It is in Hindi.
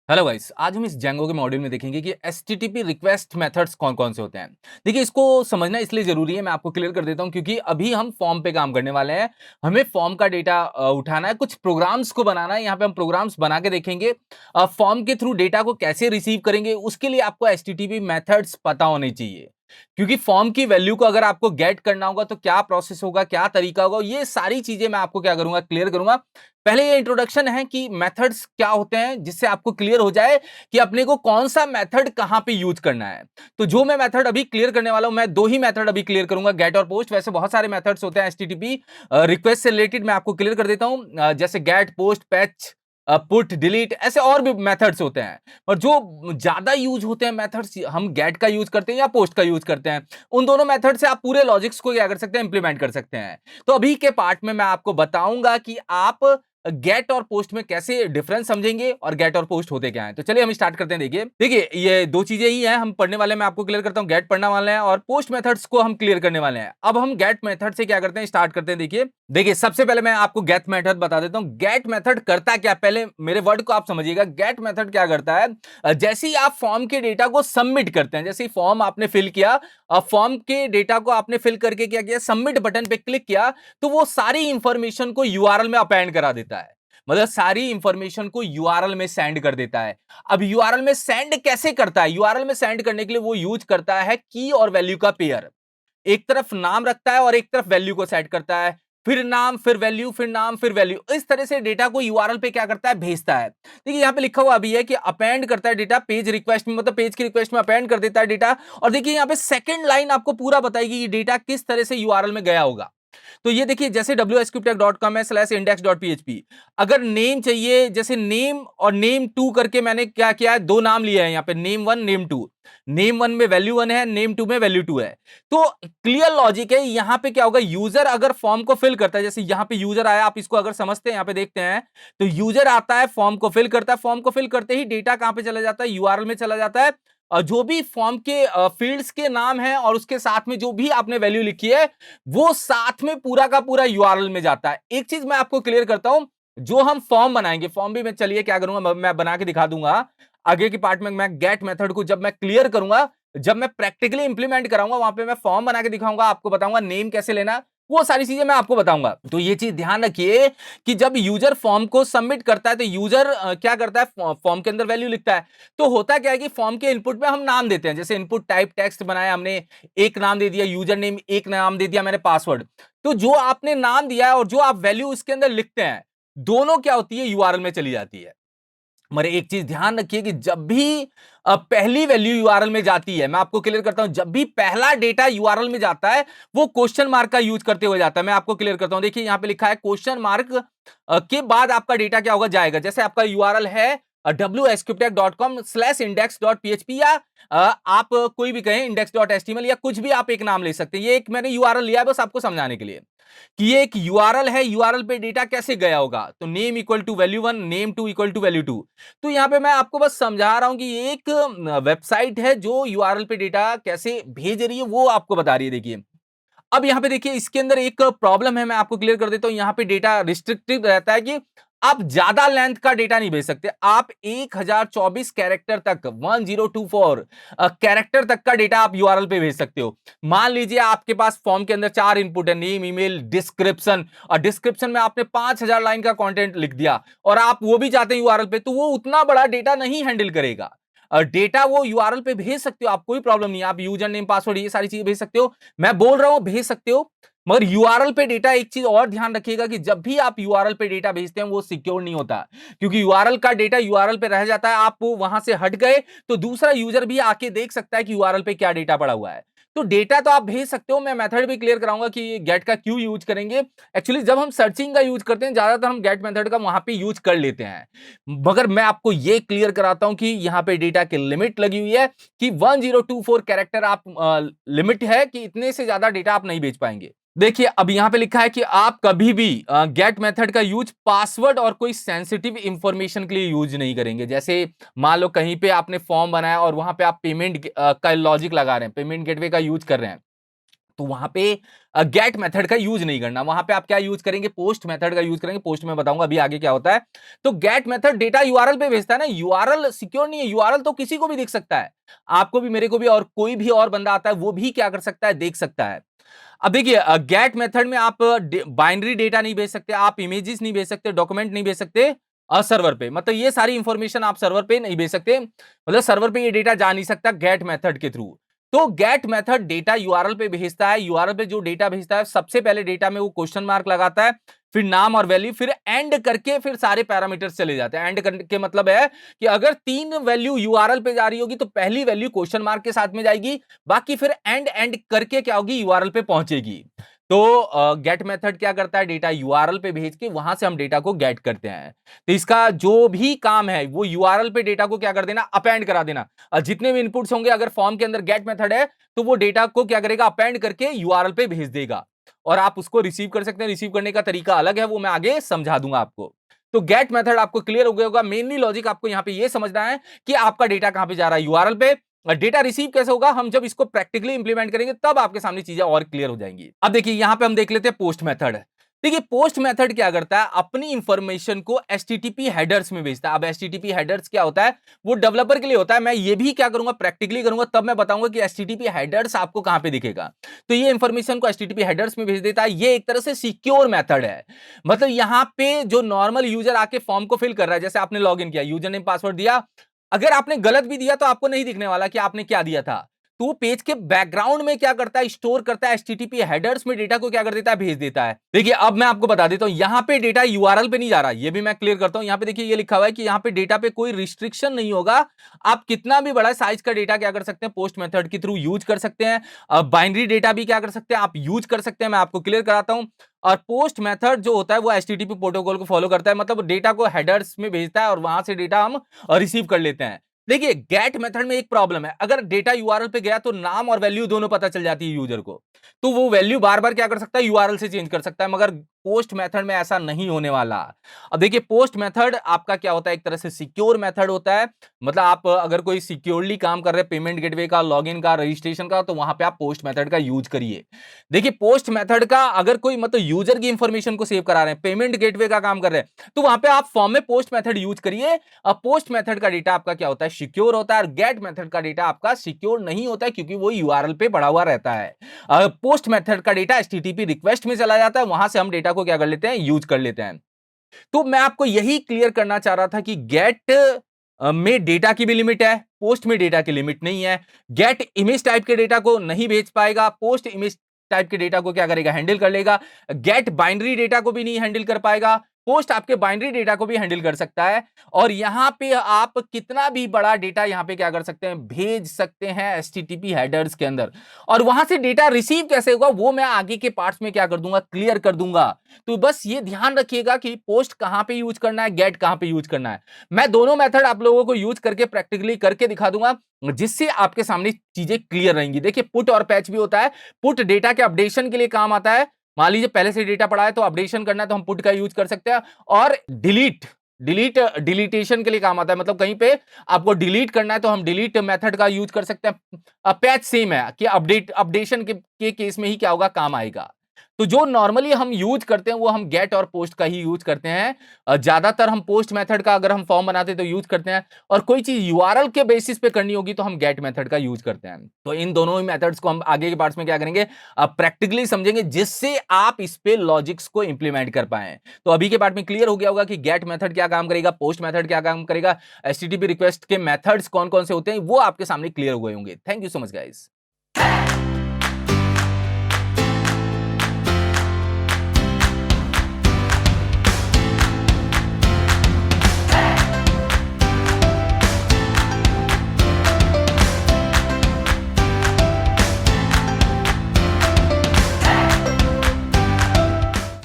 हेलो गाइस, आज हम इस जेंगो के मॉड्यूल में देखेंगे कि एचटीटीपी रिक्वेस्ट मेथड्स कौन-कौन से होते हैं। देखिए, इसको समझना इसलिए ज़रूरी है, मैं आपको क्लियर कर देता हूं क्योंकि अभी हम फॉर्म पे काम करने वाले हैं। हमें फॉर्म का डेटा उठाना है, कुछ प्रोग्राम्स को बनाना है। यहाँ पे हम प्रोग्राम्स बना के देखेंगे। फॉर्म के थ्रू डेटा को कैसे रिसीव करेंगे, उसके लिए आपको एचटीटीपी मेथड्स पता होने चाहिए। क्योंकि फॉर्म की वैल्यू को अगर आपको गेट करना होगा तो क्या प्रोसेस होगा, क्या तरीका होगा, ये सारी चीजें मैं आपको क्या करूंगा, क्लियर करूंगा। पहले ये इंट्रोडक्शन है कि मेथड्स क्या होते हैं, जिससे आपको क्लियर हो जाए कि अपने को कौन सा मेथड कहां पे यूज करना है। तो जो मैं मेथड अभी क्लियर करने वाला हूं, मैं दो ही मेथड अभी क्लियर करूंगा, गेट और पोस्ट। वैसे बहुत सारे मेथड्स होते हैं एचटीटीपी रिक्वेस्ट से रिलेटेड, मैं आपको क्लियर कर देता हूं। जैसे get, post, patch, put, delete, ऐसे और भी मेथड्स होते हैं। और जो ज्यादा यूज होते हैं मेथड्स, हम गेट का यूज करते हैं या पोस्ट का यूज करते हैं। उन दोनों मेथड से आप पूरे लॉजिक्स को क्या कर सकते हैं, इंप्लीमेंट कर सकते हैं। तो अभी के पार्ट में मैं आपको बताऊंगा कि आप गेट और पोस्ट में कैसे डिफरेंस समझेंगे और गेट और पोस्ट होते क्या हैं। तो चलिए हम स्टार्ट करते हैं। देखिए देखिए, ये दो चीजें ही हैं हम पढ़ने वाले हैं। मैं आपको क्लियर करता हूं, गेट पढ़ने वाले हैं और पोस्ट मेथड्स को हम क्लियर करने वाले हैं। अब हम गेट मेथड से क्या करते हैं, स्टार्ट करते हैं। देखिए देखिए, सबसे पहले मैं आपको गेट मेथड बता देता हूं। गेट मेथड करता क्या, पहले मेरे वर्ड को आप समझिएगा। गेट मेथड क्या करता है, जैसे ही आप फॉर्म के डेटा को सबमिट करते हैं, जैसे ही फॉर्म आपने फिल किया, फॉर्म के डेटा को आपने फिल करके क्या किया, सबमिट बटन पे क्लिक किया, तो वो सारी इंफॉर्मेशन को यूआरएल में अपेंड करा देता है। मतलब सारी इंफॉर्मेशन को यूआरएल में सेंड कर देता है। अब यूआरएल में सेंड कैसे करता है, यूआरएल में सेंड करने के लिए वो यूज करता है की और वैल्यू का पेयर। एक तरफ नाम रखता है और एक तरफ वैल्यू को सेट करता है, फिर नाम फिर वैल्यू, फिर नाम फिर वैल्यू। इस तरह से डेटा को यूआरएल पे क्या करता है, भेजता है। देखिए यहां पे लिखा हुआ अभी है कि अपेंड करता है डेटा पेज रिक्वेस्ट में, मतलब पेज की रिक्वेस्ट में अपेंड कर देता है डेटा। और देखिए यहां पे सेकंड लाइन आपको पूरा बताएगी ये डेटा किस तरह से यूआरएल में गया होगा। तो ये देखिए, जैसे wsqtech.com है /index.php, अगर नेम चाहिए, जैसे नेम और नेम टू करके मैंने क्या किया है, दो नाम लिया है यहाँ पे, name one name two. Name one में वैल्यू वन है, नेम टू में वैल्यू टू है। तो क्लियर लॉजिक है। यहां पे क्या होगा, यूजर अगर फॉर्म को फिल करता है, जैसे यहां पे यूजर आया, आप इसको अगर समझते हैं, यहां पे देखते हैं, तो यूजर आता है, फॉर्म को फिल करता है, फॉर्म को फिल करते ही डेटा कहां पे चला जाता है, यूआरएल में चला जाता है। जो भी फॉर्म के फील्ड्स के नाम है और उसके साथ में जो भी आपने वैल्यू लिखी है, वो साथ में पूरा का पूरा यूआरएल में जाता है। एक चीज मैं आपको क्लियर करता हूं, जो हम फॉर्म बनाएंगे, फॉर्म भी मैं चलिए क्या करूंगा, मैं बना के दिखा दूंगा आगे के पार्ट में। मैं गेट मेथड को जब मैं क्लियर करूंगा, जब मैं प्रैक्टिकली इंप्लीमेंट कराऊंगा, वहां पे मैं फॉर्म बना के दिखाऊंगा, आपको बताऊंगा नेम कैसे लेना, वो सारी चीजें मैं आपको बताऊंगा। तो ये चीज ध्यान रखिए कि जब यूजर फॉर्म को सबमिट करता है तो यूजर क्या करता है, फॉर्म के अंदर वैल्यू लिखता है। तो होता क्या है कि फॉर्म के इनपुट में हम नाम देते हैं, जैसे इनपुट टाइप टेक्स्ट बनाया हमने, एक नाम दे दिया यूजर नेम, एक नाम दे दिया मैंने पासवर्ड। तो जो आपने नाम दिया है और जो आप वैल्यू इसके अंदर लिखते हैं, दोनों क्या होती है, यूआरएल में चली जाती है। मगर एक चीज ध्यान रखिए कि जब भी पहली वैल्यू यूआरएल में जाती है, मैं आपको क्लियर करता हूं, जब भी पहला डेटा यूआरएल में जाता है, वो क्वेश्चन मार्क का यूज करते हुए जाता है। मैं आपको क्लियर करता हूं, देखिए यहां पे लिखा है क्वेश्चन मार्क के बाद आपका डेटा क्या होगा, जाएगा। जैसे आपका यूआरएल है wsqtech.com/index.php, या आप कोई भी कहें index.html, या कुछ भी आप एक नाम ले सकते हैं। ये एक मैंने यूआरएल लिया है बस आपको समझाने के लिए कि ये एक यूआरएल है, यूआरएल पे डेटा कैसे गया होगा। तो name equal to value one, name two equal to value two. तो यहां पे मैं आपको बस समझा रहा हूं कि ये एक वेबसाइट है जो यूआरएल पे डेटा कैसे भेज रही है, वो आपको बता रही है। देखिए अब यहां पे देखिए, इसके अंदर एक प्रॉब्लम है, मैं आपको क्लियर कर देता हूं। यहां पे डेटा रिस्ट्रिक्टेड रहता है कि आप ज्यादा लेंथ का डेटा नहीं भेज सकते। आप 1024 कैरेक्टर तक, 1024 कैरेक्टर तक का डेटा आप यूआरएल पे भेज सकते हो। मान लीजिए आपके पास फॉर्म के अंदर चार इनपुट है, नेम, ईमेल, डिस्क्रिप्शन, और डिस्क्रिप्शन में आपने 5000 लाइन का कंटेंट लिख दिया और आप वो भी चाहते हैं यूआरएल पे, तो वो उतना बड़ा डेटा नहीं हैंडल करेगा। डेटा वो यूआरएल पे भेज सकते हो आप, कोई प्रॉब्लम नहीं है। आप यूजर नेम, पासवर्ड, ये सारी चीजें भेज सकते हो, मैं बोल रहा हूं भेज सकते हो। मगर यूआरएल पे डेटा, एक चीज और ध्यान रखिएगा कि जब भी आप यूआरएल पे डेटा भेजते हैं, वो सिक्योर नहीं होता, क्योंकि यूआरएल का डेटा यूआरएल पे रह जाता है। आप वहां से हट गए तो दूसरा यूजर भी आके देख सकता है कि यूआरएल पे क्या डेटा पड़ा हुआ है। तो डेटा तो आप भेज सकते हो, मैं मेथड भी क्लियर कराऊंगा कि गेट का क्यों यूज करेंगे। एक्चुअली जब हम सर्चिंग का यूज करते हैं, ज्यादातर हम गेट मेथड का वहां पे यूज कर लेते हैं। मगर मैं आपको ये क्लियर कराता हूं कि यहां पे डेटा की लिमिट लगी हुई है कि 1024 कैरेक्टर आप लिमिट है कि इतने से ज्यादा डेटा आप नहीं भेज पाएंगे। देखिए अब यहां पे लिखा है कि आप कभी भी गेट मेथड का यूज पासवर्ड और कोई सेंसिटिव इंफॉर्मेशन के लिए यूज नहीं करेंगे। जैसे मान लो कहीं पे आपने फॉर्म बनाया और वहां पे आप पेमेंट का लॉजिक लगा रहे हैं, पेमेंट गेटवे का यूज कर रहे हैं, तो वहां पे गेट मेथड का यूज नहीं करना, वहां पे आप क्या यूज करेंगे, पोस्ट मेथड का यूज करेंगे। पोस्ट में बताऊंगा अभी आगे क्या होता है। तो गेट मेथड डेटा यूआरएल पे भेजता है ना, यूआरएल सिक्योर नहीं है, यूआरएल तो किसी को भी दिख सकता है, आपको भी, मेरे को भी, और कोई भी और बंदा आता है वो भी क्या कर सकता है, देख सकता है। अब देखिए गेट मेथड में आप बाइनरी डेटा नहीं भेज सकते, आप इमेजेस नहीं भेज सकते, डॉक्यूमेंट नहीं भेज सकते सर्वर पे, मतलब ये सारी इंफॉर्मेशन आप सर्वर पे नहीं भेज सकते, मतलब सर्वर पे ये डेटा जा नहीं सकता गेट मेथड के थ्रू। तो गेट मेथड डेटा यूआरएल पे भेजता है, यूआरएल पे जो डेटा भेजता है सबसे पहले डेटा में वो क्वेश्चन मार्क लगाता है, फिर नाम और वैल्यू, फिर एंड करके फिर सारे पैरामीटर्स चले जाते हैं। एंड करके मतलब है कि अगर 3 वैल्यू यूआरएल पे जा रही होगी तो पहली वैल्यू क्वेश्चन मार्क के साथ में जाएगी, बाकी फिर एंड एंड करके क्या होगी, यूआरएल पे पहुंचेगी। तो गेट मेथड क्या करता है, डेटा यूआरएल पे भेज के वहां से हम डेटा को गेट करते हैं। तो इसका जो भी काम है वो यूआरएल पे डेटा को क्या कर देना, अपेंड करा देना। जितने भी इनपुट्स होंगे, अगर फॉर्म के अंदर गेट मेथड है तो वो डेटा को क्या करेगा, अपेंड करके यूआरएल पे भेज देगा, और आप उसको रिसीव कर सकते हैं। रिसीव करने का तरीका अलग है, वो मैं आगे समझा दूंगा आपको। तो गेट मेथड आपको क्लियर हो गया होगा। मेनली लॉजिक आपको यहां पे ये समझना है कि आपका डेटा कहां पे जा रहा है, यूआरएल पे। डेटा रिसीव कैसे होगा, हम जब इसको प्रैक्टिकली इंप्लीमेंट करेंगे तब आपके सामने चीजें और क्लियर हो जाएंगी। अब देखिए यहां पे हम देख लेते हैं पोस्ट मेथड। देखिए पोस्ट मेथड क्या करता है, अपनी इंफॉर्मेशन को एचटीटीपी हेडर्स में भेजता है। अब एचटीटीपी हेडर्स क्या होता है, वो डेवलपर के लिए होता है। मैं ये भी क्या करूंगा, प्रैक्टिकली करूंगा, तब मैं बताऊंगा कि एचटीटीपी हेडर्स आपको कहां पे दिखेगा। तो ये इंफॉर्मेशन को एचटीटीपी हेडर्स में भेज देता है। ये एक तरह से सिक्योर मेथड है, मतलब यहां पे जो नॉर्मल यूजर आके फॉर्म को फिल कर रहा है, जैसे आपने लॉग इन किया, यूजर नेम पासवर्ड दिया, अगर आपने गलत भी दिया तो आपको नहीं दिखने वाला कि आपने क्या दिया था। तो वो पेज के बैकग्राउंड में क्या करता है, स्टोर करता है, एचटीटीपी हेडर्स में डेटा को क्या कर देता है, भेज देता है। देखिए अब मैं आपको बता देता हूं, यहां पे डेटा यूआरएल पे नहीं जा रहा, ये भी मैं क्लियर करता हूं। यहां पे देखिए ये लिखा हुआ है कि यहां पे डेटा पे कोई रिस्ट्रिक्शन नहीं होगा, आप कितना भी बड़ा साइज का डेटा क्या कर सकते हैं, पोस्ट मेथड के थ्रू यूज कर सकते हैं। बाइनरी डेटा भी क्या कर सकते हैं, आप यूज कर सकते हैं, मैं आपको क्लियर कराता हूं। और पोस्ट मेथड जो होता है वो एचटीटीपी प्रोटोकॉल को फॉलो करता है, मतलब डेटा को हेडर्स में भेजता है और वहां से डेटा हम रिसीव कर लेते हैं। देखिए गेट मेथड में एक प्रॉब्लम है, अगर डेटा यूआरएल पे गया तो नाम और वैल्यू दोनों पता चल जाती है यूजर को, तो वो वैल्यू बार बार क्या कर सकता है, यूआरएल से चेंज कर सकता है, मगर पोस्ट मेथड में ऐसा नहीं होने वाला। अब देखिए पोस्ट मेथड आपका क्या होता है, एक तरह से सिक्योर मेथड होता है, मतलब आप अगर कोई सिक्योरली काम कर रहे हैं, पेमेंट गेटवे का, लॉगिन का, रजिस्ट्रेशन का, तो वहां पे आप पोस्ट मेथड का यूज करिए। देखिए पोस्ट मेथड का अगर कोई मतलब यूजर की इंफॉर्मेशन को सेव करा रहे हैं, पेमेंट गेटवे का काम कर रहे हैं, तो वहां पे आप फॉर्म में पोस्ट मेथड यूज करिए। अब पोस्ट मेथड का डेटा आपका क्या होता है, सिक्योर होता है, और गेट मेथड का डेटा आपका सिक्योर नहीं होता है, क्योंकि वो यूआरएल पे पड़ा हुआ रहता है। पोस्ट मेथड का डेटा एचटीटीपी रिक्वेस्ट में चला जाता है, वहां से हम डेटा को क्या कर लेते हैं, यूज कर लेते हैं। तो मैं आपको यही क्लियर करना चाह रहा था कि गेट में डेटा की भी लिमिट है, पोस्ट में डेटा की लिमिट नहीं है। गेट इमेज टाइप के डेटा को नहीं भेज पाएगा, पोस्ट इमेज टाइप के डेटा को क्या करेगा, हैंडल कर लेगा। गेट बाइनरी डेटा को भी नहीं हैंडल कर पाएगा, पोस्ट आपके बाइनरी डेटा को भी हैंडल कर सकता है। और यहां पे आप कितना भी बड़ा डेटा यहां पे क्या कर सकते हैं, भेज सकते हैं एचटीटीपी हेडर्स के अंदर। और वहां से डेटा रिसीव कैसे होगा वो मैं आगे के पार्ट्स में क्या कर दूंगा, क्लियर कर दूंगा। तो बस ये ध्यान रखिएगा कि पोस्ट कहां पे यूज करना है, गेट कहां पे यूज करना है। मैं दोनों मेथड आप लोगों को यूज करके प्रैक्टिकली करके दिखा दूंगा, जिससे आपके सामने चीजें क्लियर रहेंगी। देखिए पुट और पैच भी होता है। पुट डेटा के अपडेशन के लिए काम आता है, मान लीजिए पहले से डेटा पड़ा है तो अपडेशन करना है तो हम पुट का यूज कर सकते हैं। और डिलीटेशन के लिए काम आता है, मतलब कहीं पे आपको डिलीट करना है तो हम डिलीट मेथड का यूज कर सकते हैं। पैच सेम है कि अपडेशन के केस में ही क्या होगा, काम आएगा। तो जो नॉर्मली हम यूज करते हैं वो हम गेट और पोस्ट का ही यूज करते हैं। ज्यादातर हम पोस्ट मेथड का अगर हम फॉर्म बनाते हैं तो यूज करते हैं, और कोई चीज यूआरएल के बेसिस पे करनी होगी तो हम गेट मेथड का यूज करते हैं। तो इन दोनों ही मेथड्स को हम आगे के पार्ट्स में क्या करेंगे, प्रैक्टिकली समझेंगे, जिससे आप इस पे लॉजिक्स को इंप्लीमेंट कर पाए। तो अभी के पार्ट में क्लियर हो गया होगा कि गेट मेथड क्या काम करेगा, पोस्ट मेथड क्या काम करेगा, एचटीटीपी रिक्वेस्ट के मेथड्स कौन कौन से होते हैं, वो आपके सामने क्लियर हो गए होंगे। Thank you so much guys.